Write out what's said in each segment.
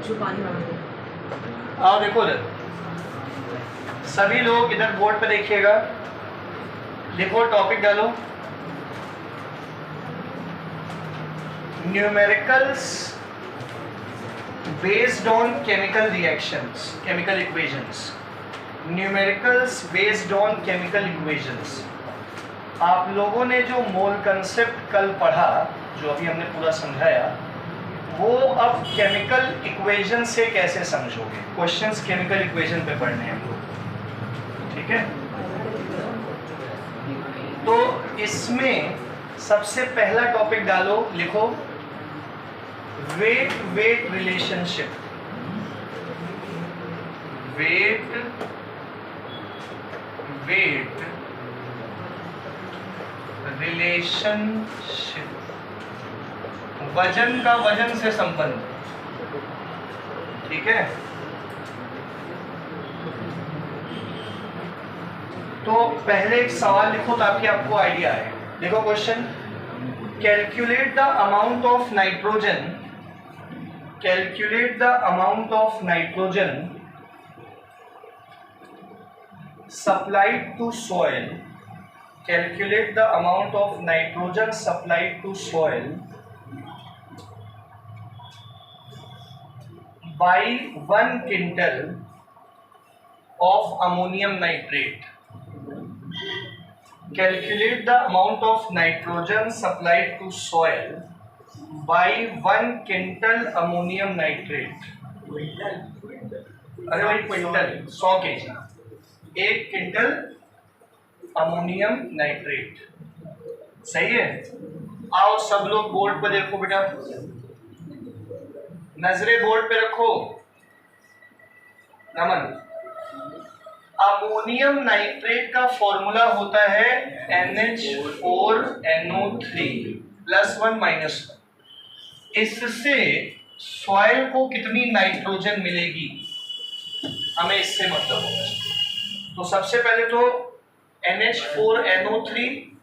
जो पानी मांगते। आओ देखो इधर, सभी लोग इधर बोर्ड पे देखिएगा, लिखो टॉपिक डालो, numericals based on chemical reactions, chemical equations. Numericals based on chemical equations. आप लोगों ने जो मोल कंसेप्ट कल पढ़ा, जो अभी हमने पूरा समझाया, वो अब केमिकल इक्वेशन से कैसे समझोगे। क्वेश्चंस केमिकल इक्वेशन पे पढ़ने हैं हम लोग, ठीक है। तो इसमें सबसे पहला टॉपिक डालो, लिखो weight weight relationship. Weight weight relationship, वजन का वजन से संबंध, ठीक है। तो पहले एक सवाल लिखो ताकि आपको आइडिया आए। देखो question, calculate the amount of nitrogen, calculate the amount of nitrogen supplied to soil, calculate the amount of nitrogen supplied to soil by 1 quintal of ammonium nitrate. Calculate the amount of nitrogen supplied to soil by 1 quintal ammonium nitrate. अरे भाई quintal, 100 kg, 1 quintal ammonium nitrate, सही है। आओ सब लोग board पर देखो बेटा, नजरें बोर्ड पे रखो। नमन, अमोनियम नाइट्रेट का फॉर्मूला होता है NH4NO3 +1 -1। इससे सॉइल को कितनी नाइट्रोजन मिलेगी, हमें इससे मतलब होगा। तो सबसे पहले तो NH4NO3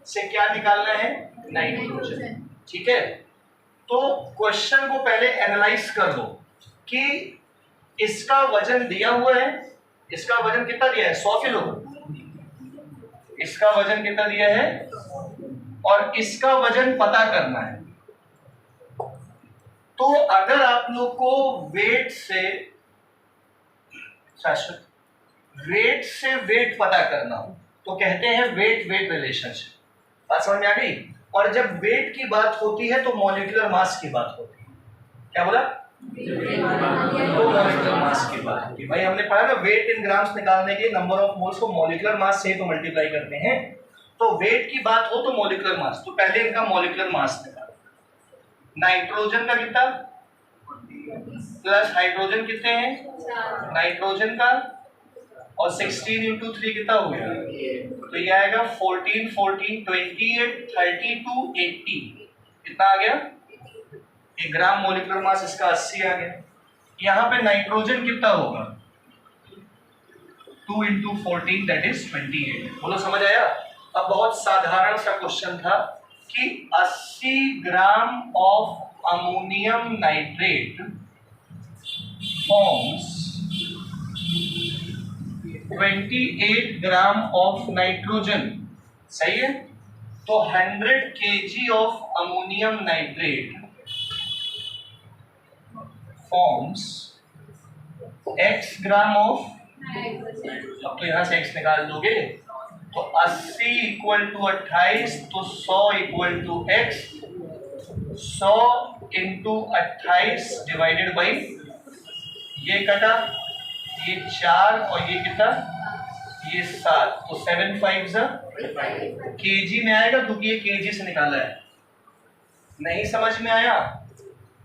से क्या निकालना है, नाइट्रोजन, ठीक है। तो क्वेश्चन को पहले एनालाइज कर लो कि इसका वजन दिया हुआ है, इसका वजन कितना दिया है, 100 किलो, इसका वजन कितना दिया है, और इसका वजन पता करना है। तो अगर आप लोग को वेट से वेट पता करना हो तो कहते हैं वेट वेट रिलेशनशिप। बात समझ में आ गई। और जब वेट की बात होती है तो मॉलिक्यूलर मास की बात होती है। क्या बोला, तो मॉलिक्यूलर मास की बात होती है। भाई हमने पढ़ा ना, वेट इन ग्राम्स निकालने के नंबर ऑफ मोल्स को मॉलिक्यूलर मास से तो मल्टीप्लाई करते हैं। तो वेट की बात हो तो मॉलिक्यूलर मास, तो पहले इनका मॉलिक्यूलर मास निकालो। नाइट्रोजन का कितना प्लस हाइड्रोजन कितने हैं, नाइट्रोजन का, और 16 × 3 कितना हो गया, तो ये आएगा 14 14 28 32 80, कितना आ गया, 1 ग्राम मॉलिक्यूलर मास इसका 80 आ गया। यहाँ पे नाइट्रोजन कितना होगा, 2 × 14 दैट इज 28। बोलो समझ आया। अब बहुत साधारण सा क्वेश्चन था कि 80 gram of ammonium nitrate forms 28 gram of nitrogen, सही है। तो 100 kg of ammonium nitrate forms x gram of, अब तो यहां से x निकाल दोगे, तो 80 = 28, तो 100 = x, 100 × 28 डिवाइडेड बाई, ये कटा, ये 4 और ये कितना, ये 7, तो 7 5 kg में आएगा क्योंकि ये kg से निकाला है। नहीं समझ में आया,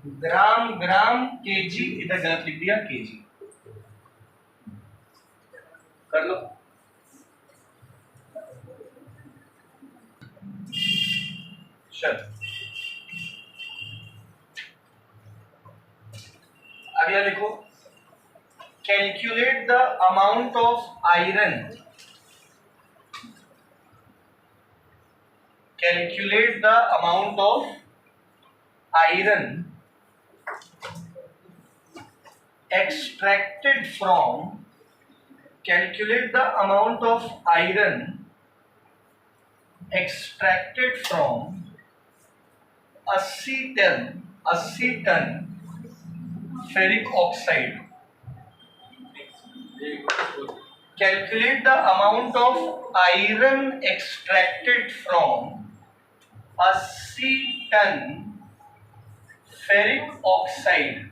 ग्राम ग्राम kg, इधर गलत लिख दिया, kg कर लो। चल अगला देखो, calculate the amount of iron, calculate the amount of iron extracted from, calculate the amount of iron extracted from 80 ton ferric oxide. Calculate the amount of iron extracted from 80 ton ferric oxide.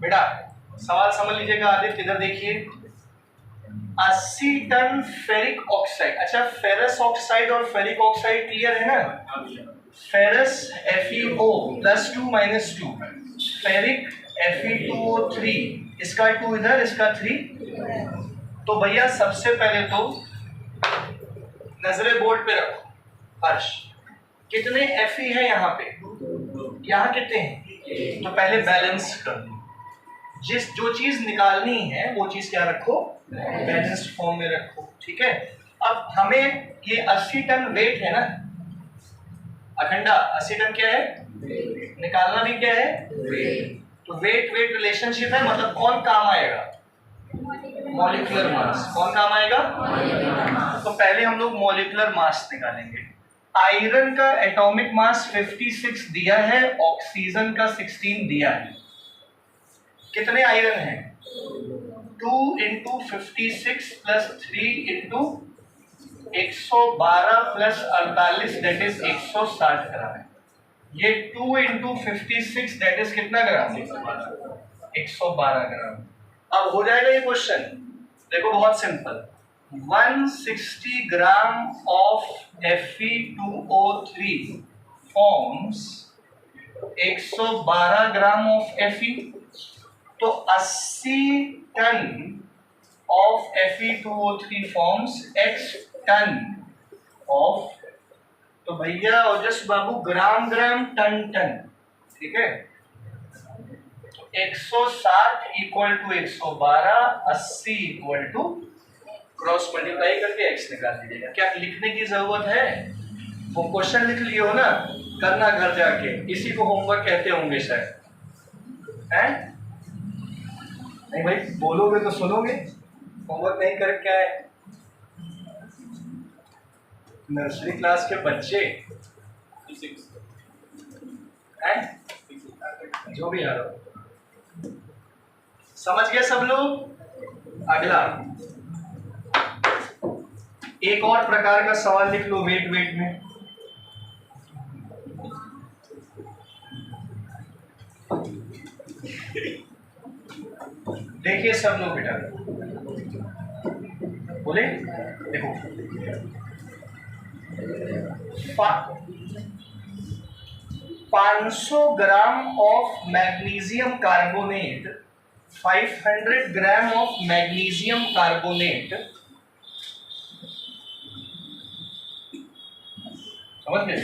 बेटा सवाल समझ लीजिएगा, आदित्य इधर देखिए। 80 ton ferric oxide. अच्छा, ferrous oxide और ferric oxide clear है ना? फेरस FeO +2 -2, फेरिक Fe2O3, इसका 2 इधर, इसका 3। तो भैया सबसे पहले तो नजरे बोर्ड पे रखो। हर्ष, कितने Fe है यहाँ पे? यहाँ कितने हैं? तो पहले बैलेंस कर दो। जो चीज निकालनी है वो चीज क्या रखो? बैलेंस्ड फॉर्म में रखो। ठीक है। अब हमें ये 80 टन वेट है ना, अखंडा 80 टन क्या है? निकालना भी क्या है? तो वेट वेट रिलेशनशिप है, मतलब कौन काम आएगा? Molecular mass. कौन काम आएगा? तो पहले हम लोग मॉलिक्यूलर मास निकालेंगे। आयरन का एटॉमिक मास 56 दिया है, ऑक्सीजन का 16 दिया है। कितने आयरन हैं? 2 × 56 + 3 × 112 + 48 दैट इज 160 ग्राम है। ये 2 × 56 दैट इज कितना ग्राम? 112 ग्राम। अब हो जाएगा ये क्वेश्चन। देखो बहुत simple, 160 gram of Fe2O3 forms 112 gram of Fe। तो 80 ton of Fe2O3 forms x ton of, तो भैया ओजस बाबू ग्राम ग्राम टन टन। ठीक है। 160 = 112, 80 = क्रॉस मल्टीप्लाई करके x निकाल दीजिएगा। क्या लिखने की जरूरत है? वो क्वेश्चन लिख लियो ना, करना घर जाके। इसी को होमवर्क कहते होंगे शायद, हैं? नहीं भाई, बोलोगे तो सुनोगे, होमवर्क नहीं कर क्या है? नर्सरी क्लास के बच्चे हैं, जो भी आ रहा हो। समझ गए सब लोग? अगला एक और प्रकार का सवाल लिख लो वेट वेट में। देखिए सब लोग बेटा, बोले देखो, 500 gram of magnesium carbonate, 500 gram of magnesium carbonate, समझ गए?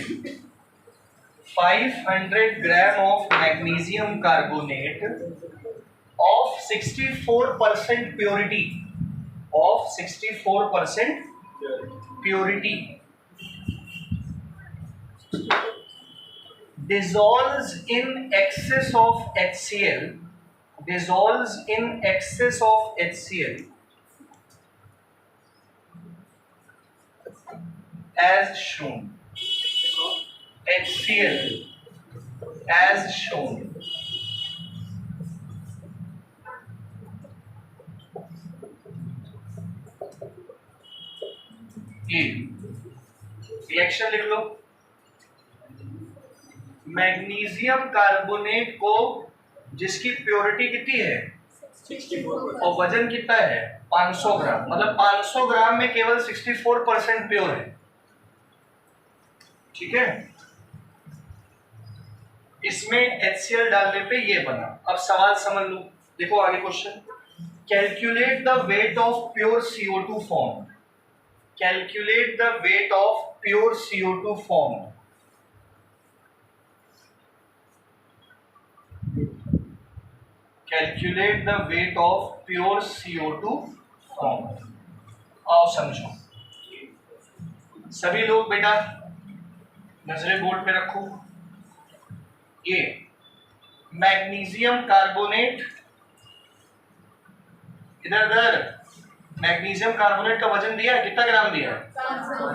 500 gram of magnesium carbonate of 64% purity, of 64% purity, dissolves in excess of HCl, dissolves in excess of HCl as shown, HCl as shown। Reaction लिख लो। Magnesium carbonate को, जिसकी purity कितनी है? 64, और वजन कितना है? 500 ग्राम। मतलब 500 ग्राम में केवल 64% प्योर है। ठीक है। इसमें HCl डालने पे ये बना। अब सवाल समझ लो, देखो आगे question. Calculate the weight of pure CO2 form, calculate the weight of pure CO2 formed। Calculate the weight of pure CO2 formed। आओ समझो सभी लोग बेटा, नजरे बोर्ड पे रखो। ये मैग्नीशियम कार्बोनेट, इधर इधर मैग्नीशियम कार्बोनेट का वजन दिया है, कितना ग्राम दिया है,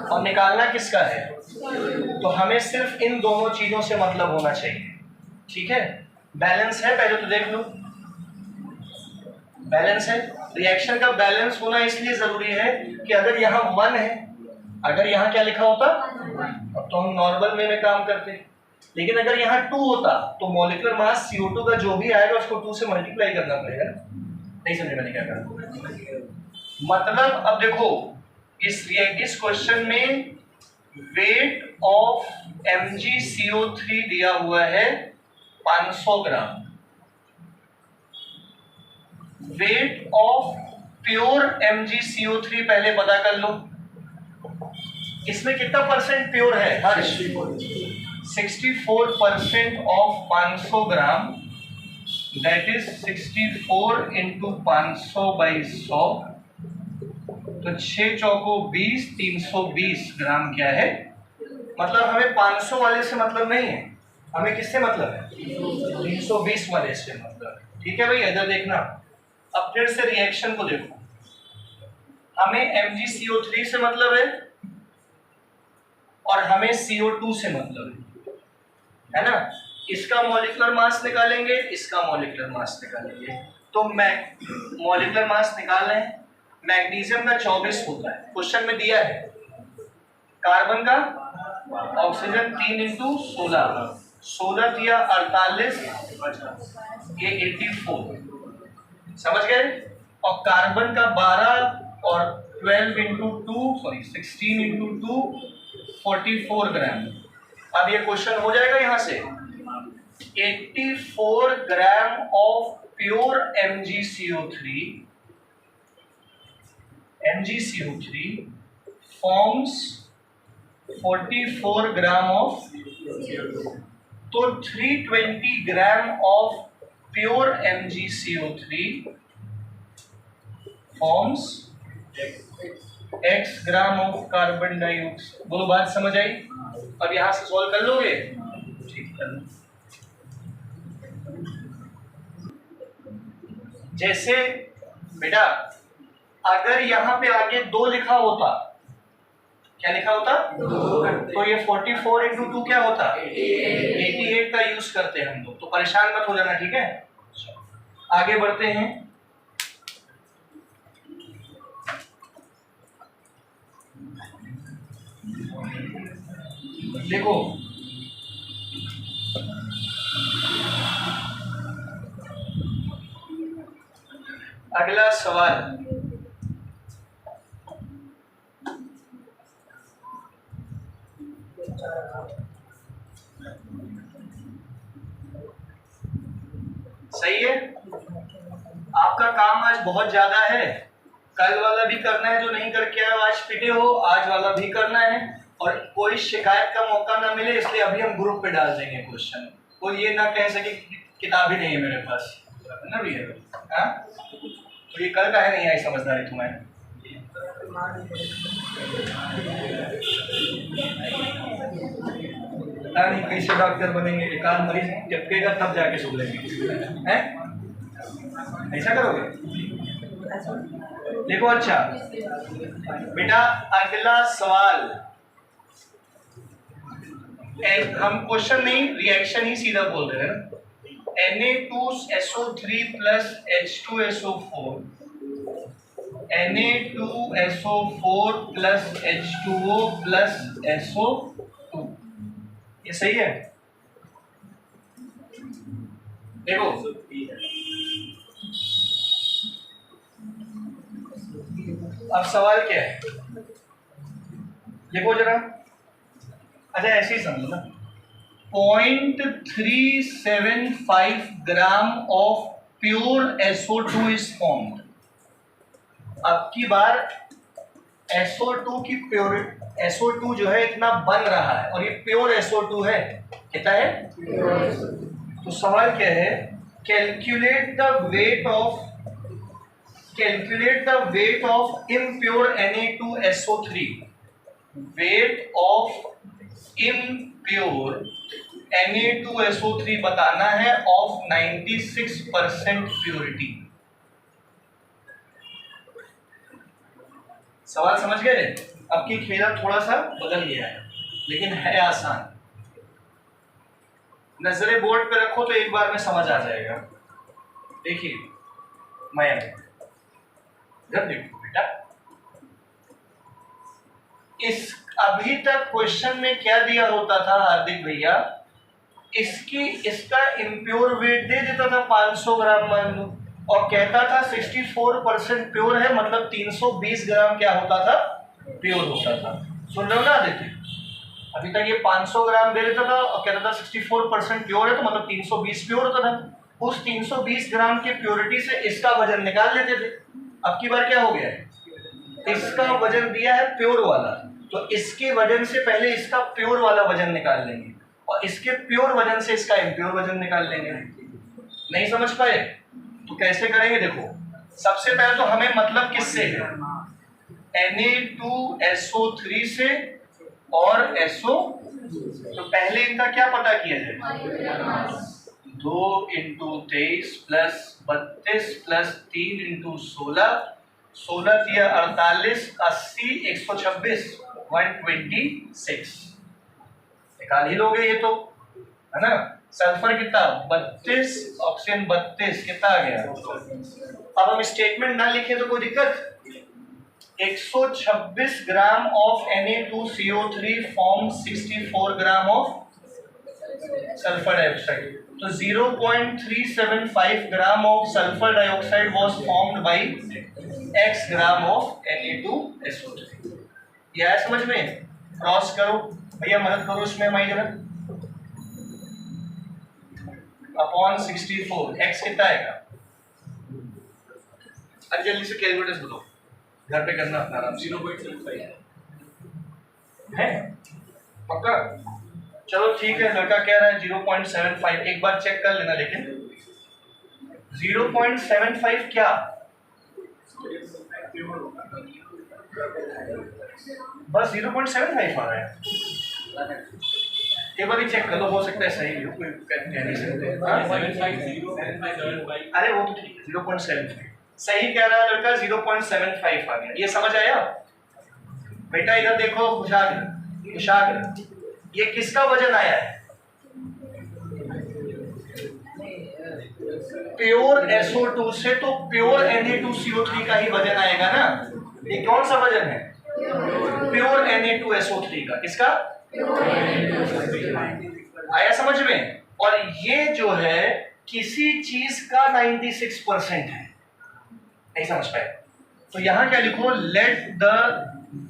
और निकालना किसका है। तो हमें सिर्फ इन दोनों चीजों से मतलब होना चाहिए, ठीक है। बैलेंस है, पहले तो देख लो, बैलेंस है। रिएक्शन का बैलेंस होना इसलिए जरूरी है कि अगर यहाँ 1 है, अगर यहाँ क्या लिखा होता, अब तो हम नॉर्मल में काम करते, लेकिन अगर यहाँ 2 होता तो मॉलिक्यूलर मास CO2 का जो भी आएगा उसको 2 से मल्टीप्लाई करना पड़ेगा। नहीं समझे मैंने क्या कहा, मतलब अब देखो इस क्वेश्चन में वेट ऑफ MgCO3 दिया हुआ है 500 ग्राम, वेट ऑफ प्योर MgCO3 पहले पता कर लो, इसमें कितना परसेंट प्योर है हर्ष, 64% of 500 gram, that is 64 into 500 by 100, तो 6 चौको 20, 320 ग्राम क्या है। मतलब हमें 500 वाले से मतलब नहीं है, हमें किससे मतलब है, 320 वाले से मतलब है, ठीक है भाई। इधर देखना, अब फिर से रिएक्शन को देखो, हमें MgCO3 से मतलब है और हमें CO2 से मतलब है ना। इसका मॉलिक्यूलर मास निकालेंगे, इसका मॉलिक्यूलर मास निकालेंगे, तो मॉलिक्यूलर मास निकाल रहे हैं। मैग्नीशियम का 24 होता है, क्वेश्चन में दिया है। कार्बन का, ऑक्सीजन 3 इंटू 16, 16 दिया 48, ये 84, समझ गए। और कार्बन का 12 और 12 इंटू 2, सॉरी 16 इंटू 2, 44 ग्राम। अब ये क्वेश्चन हो जाएगा यहां से, 84 gram of pure MgCO3 forms 44 gram of, तो 320 gram of pure MgCO3 forms X gram of carbon dioxide. बोलो बात समझ आई। अब यहां से सॉल्व कर लोगे, ठीक कर लो। जैसे बेटा अगर यहाँ पे आगे 2 लिखा होता, क्या लिखा होता, तो ये 44 इंटू 2 क्या होता, 88 का यूज करते हैं हम लोग, तो परेशान मत हो जाना, ठीक है। आगे बढ़ते हैं, देखो अगला सवाल, सही है। आपका काम आज बहुत ज्यादा है, कल वाला भी करना है, जो नहीं करके आए आज पिटे हो, आज वाला भी करना है, और कोई शिकायत का मौका ना मिले इसलिए अभी हम ग्रुप पे डाल देंगे क्वेश्चन, कोई ये ना कह सके किताब ही नहीं है मेरे पास, है ना भैया। हाँ तो ये कल का है, नहीं आई समझदारी तुम्हारी। पता नहीं कैसे डॉक्टर बनेंगे, एक आध मरीज टिपकेगा तब जाके सुन लेंगे, हैं ऐसा करोगे। देखो अच्छा बेटा अगला सवाल, हम क्वेश्चन नहीं रिएक्शन ही सीधा बोल रहे हैं ना। Na2SO3 plus H2SO4, Na2SO4 plus H2O plus SO2, ये सही है। देखो अब सवाल क्या है, देखो जरा, अच्छा ऐसे ही समझो ना, 0.375 gram of pure SO2 is formed. अब की बार SO2 की प्योर, SO2 जो है इतना बन रहा है और ये प्योर SO2 है, कितना है, तो सवाल क्या है, calculate the weight of impure Na2SO3, wait of impure Na2SO3 बताना है ऑफ 96% प्योरिटी। सवाल समझ गए? अब की खेला थोड़ा सा बदल गया है लेकिन है आसान। नजरें बोर्ड पे रखो तो एक बार में समझ आ जाएगा। देखिए मैं इधर देखो बेटा, इस अभी तक क्वेश्चन में क्या दिया होता था हार्दिक भैया, इसका इम्प्योर वेट दे देता था 500 ग्राम मान लो, और कहता था 64% प्योर है, मतलब 320 ग्राम क्या होता था, प्योर होता था। सुन रहे हो ना आदित्य? अभी तक ये 500 ग्राम दे देता था और कहता था 64% प्योर है, तो मतलब 320 प्योर होता था। उस 320 ग्राम की प्योरिटी से इसका वजन निकाल लेते थे। अब की बार क्या हो गया है, इसका वजन दिया है प्योर वाला, तो इसके वजन से पहले इसका प्योर वाला वजन निकाल लेंगे और इसके प्योर वजन से इसका इम्प्योर वजन निकाल लेंगे। नहीं समझ पाए तो कैसे करेंगे? देखो सबसे पहले तो हमें मतलब किससे है, Na2SO3 से और SO, तो पहले इनका क्या पता किया जाए, 2 × 23 प्लस 32 प्लस 3 × 16, 16 × 48, 80, 126, 126 निकाल ही लोगे ये तो, है ना। सल्फर कितना, 32, ऑक्सीजन 32, कितना आ गया। अब हम स्टेटमेंट ना लिखे तो कोई दिक्कत, 126 gram of Na2CO3 form 64 gram of sulphur dioxide, तो 0.375 gram of sulphur dioxide was formed by x gram of Na2SO3। ये है समझ में? क्रॉस करो भैया, मदद करो इसमें हमारी जरा, अपॉन 64, x कितना आएगा, अब जल्दी से कैलकुलेटर्स बताओ, घर पे करना अपना आराम। 0.75 है पक्का? चलो ठीक है, लड़का कह रहा है 0.75, एक बार चेक कर लेना, लेकिन 0.75 क्या, बस 0.75 आ रहा है। एक बार ही चेक कर लो, हो सकता है सही हो, कोई कह नहीं सकते। अरे वो तो ठीक है, 0.75 सही कह रहा है लड़का, 0.75 आ गया। ये समझ आया बेटा? इधर देखो खुशाक, ये किसका वजन आया है, प्योर SO2 से, तो प्योर Na2CO3 का ही वजन आएगा ना। ये कौन सा वजन है, प्योर Na2SO3 का, किसका, आया समझ में? और ये जो है किसी चीज का 96% है, नहीं समझ पाए तो यहां क्या लिखो, let the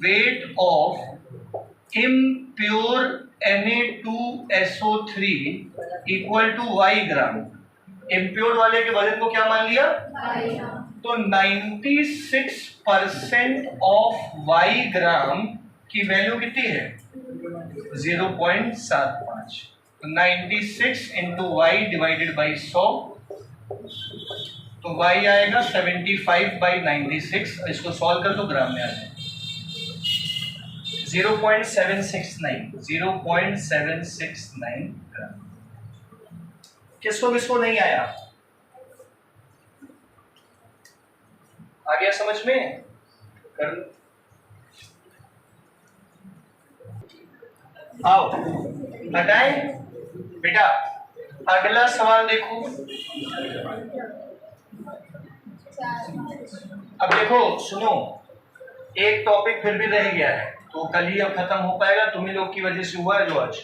weight of impure Na2SO3 equal to y gram. Impure वाले के वजन को क्या मान लिया, तो 96% ऑफ y ग्राम की वैल्यू कितनी है, 0.75, तो 96 × y डिवाइडेड बाई 100, तो y आएगा 75/96, इसको सॉल्व कर तो ग्राम में आ जाए 0.769 ग्राम। किसको किसको नहीं आया, आ गया समझ में? कर आओ हटाए बेटा, अगला सवाल देखो। अब देखो सुनो, एक टॉपिक फिर भी रह गया है, तो कल ही अब खत्म हो पाएगा, तुम्ही लोग की वजह से हुआ है जो आज,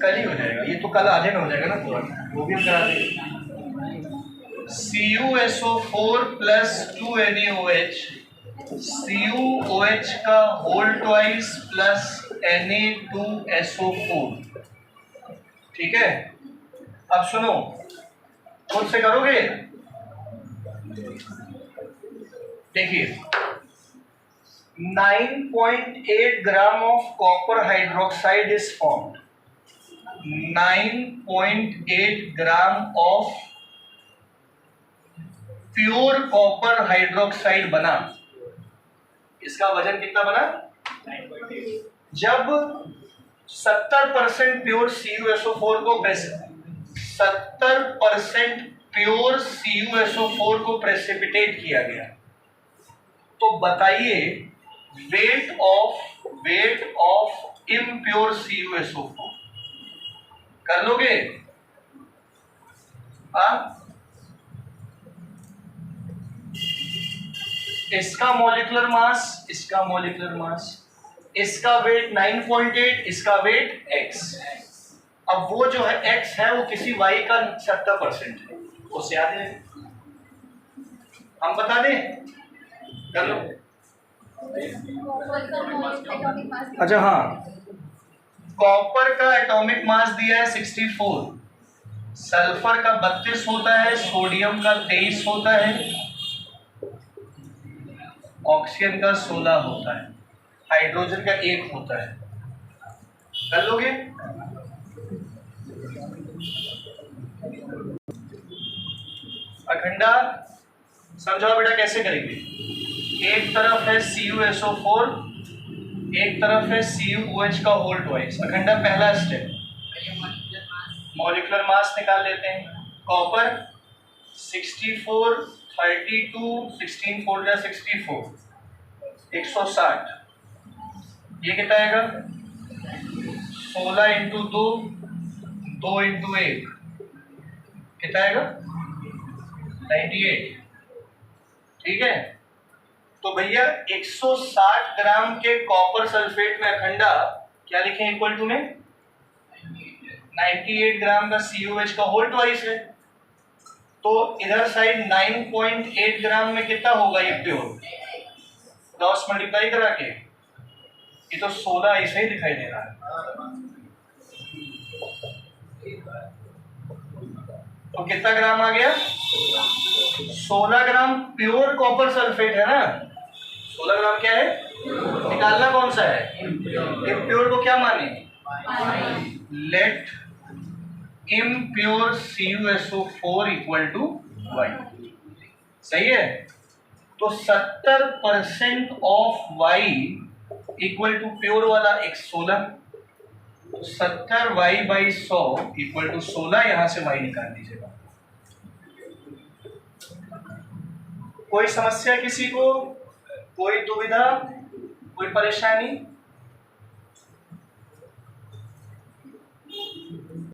कल ही हो जाएगा ये, तो कल आधे में हो जाएगा ना पूरा, वो भी हम करा देंगे। CuSO4 प्लस 2NaOH, CuOH का होल ट्वाइस प्लस Na2SO4, ठीक है। अब सुनो, खुद से करोगे, देखिए 9.8 gram of copper hydroxide is formed, 9.8 gram of pure copper hydroxide बना। इसका वजन कितना बना, जब 70% प्योर CuSO4 को 70% प्योर CuSO4 को प्रेसिपिटेट किया गया। तो बताइए वेट ऑफ इम्प्योर CuSO4 कर लोगे? इसका मॉलिक्यूलर मास, इसका मॉलिक्यूलर मास, इसका वेट 9.8, इसका वेट x। अब वो जो है x है वो किसी y का 70% है, उससे याद है हम बता दें, कर लो। अच्छा हाँ, कॉपर का एटॉमिक मास दिया है 64, सल्फर का 32 होता है, सोडियम का 23 होता है, ऑक्सीजन का 16 होता है, हाइड्रोजन का 1 होता है। कर लोगे? अखंडा समझाओ बेटा कैसे करेंगे। एक तरफ है CuSO4, एक तरफ है CuOH का होल ट्वाइस। अखंडा पहला स्टेप, मॉलिक्यूलर मास निकाल लेते हैं। कॉपर 64, 32, 16 4 64, 160। ये कितना आएगा? 16 इंटू 2, 2 इंटू 1, कितना आएगा? 98। ठीक है, तो भैया 160 ग्राम के कॉपर सल्फेट में अखंडा क्या लिखें इक्वल टू में 98 ग्राम का CuH का होल ट्वाइस है। तो इधर साइड 9.8 ग्राम में कितना होगा ये प्योर? क्रॉस मल्टीप्लाई करा के ये तो 16 ऐसे ही दिखाई दे रहा है। तो कितना ग्राम आ गया? 16 ग्राम प्योर कॉपर सल्फेट है ना। 16 ग्राम क्या है? निकालना कौन सा है? इम्प्योर को क्या माने? Let impure CuSO4 equal to 1। सही है, तो 70% of Y equal to pure वाला 116, तो 70Y/100 इक्वल टू 16। यहां से Y निकाल दीजिएगा। कोई समस्या किसी को? कोई दुविधा? कोई परेशानी?